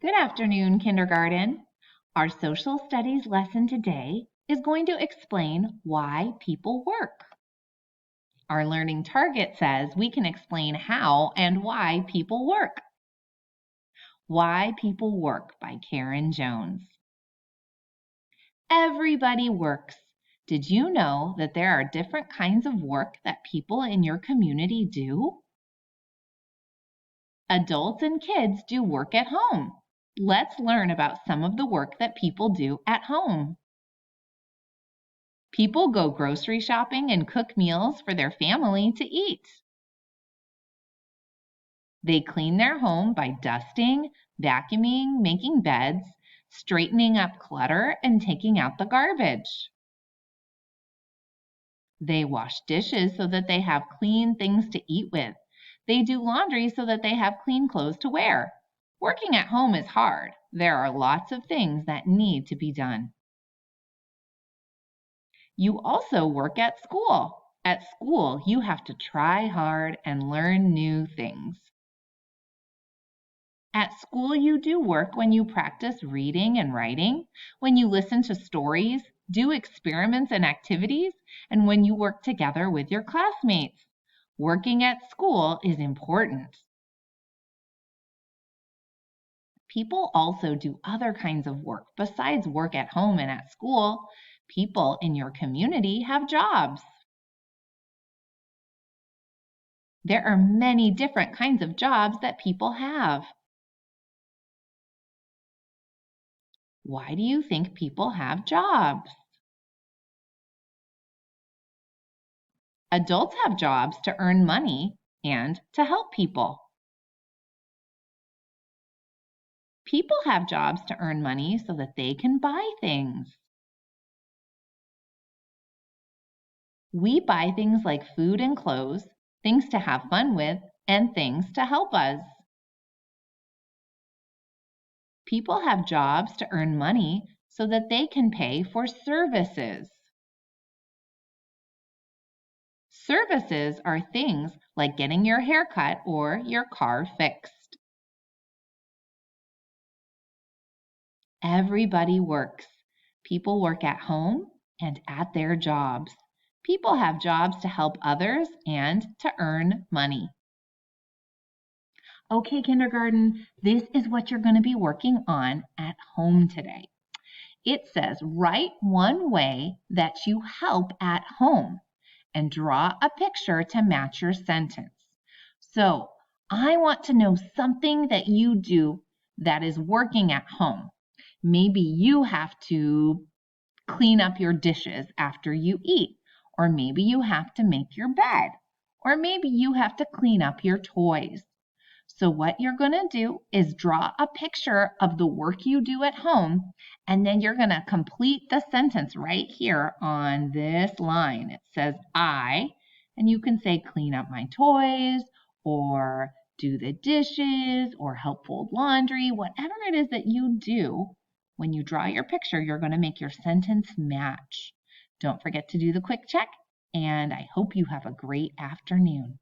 Good afternoon, kindergarten. Our social studies lesson today is going to explain why people work. Our learning target says we can explain how and why people work. Why People Work by Karen Jones. Everybody works. Did you know that there are different kinds of work that people in your community do? Adults and kids do work at home. Let's learn about some of the work that people do at home. People go grocery shopping and cook meals for their family to eat. They clean their home by dusting, vacuuming, making beds, straightening up clutter, and taking out the garbage. They wash dishes so that they have clean things to eat with. They do laundry so that they have clean clothes to wear. Working at home is hard. There are lots of things that need to be done. You also work at school. At school, you have to try hard and learn new things. At school, you do work when you practice reading and writing, when you listen to stories, do experiments and activities, and when you work together with your classmates. Working at school is important. People also do other kinds of work besides work at home and at school. People in your community have jobs. There are many different kinds of jobs that people have. Why do you think people have jobs? Adults have jobs to earn money and to help people. People have jobs to earn money so that they can buy things. We buy things like food and clothes, things to have fun with, and things to help us. People have jobs to earn money so that they can pay for services. Services are things like getting your hair cut or your car fixed. Everybody works. People work at home and at their jobs. People have jobs to help others and to earn money. Okay, kindergarten, this is what you're going to be working on at home today. It says, write one way that you help at home and draw a picture to match your sentence. So I want to know something that you do that is working at home. Maybe you have to clean up your dishes after you eat, or maybe you have to make your bed, or maybe you have to clean up your toys. So what you're going to do is draw a picture of the work you do at home, and then you're going to complete the sentence right here on this line. It says I, and you can say clean up my toys, or do the dishes, or help fold laundry, whatever it is that you do. When you draw your picture, you're going to make your sentence match. Don't forget to do the quick check, and I hope you have a great afternoon.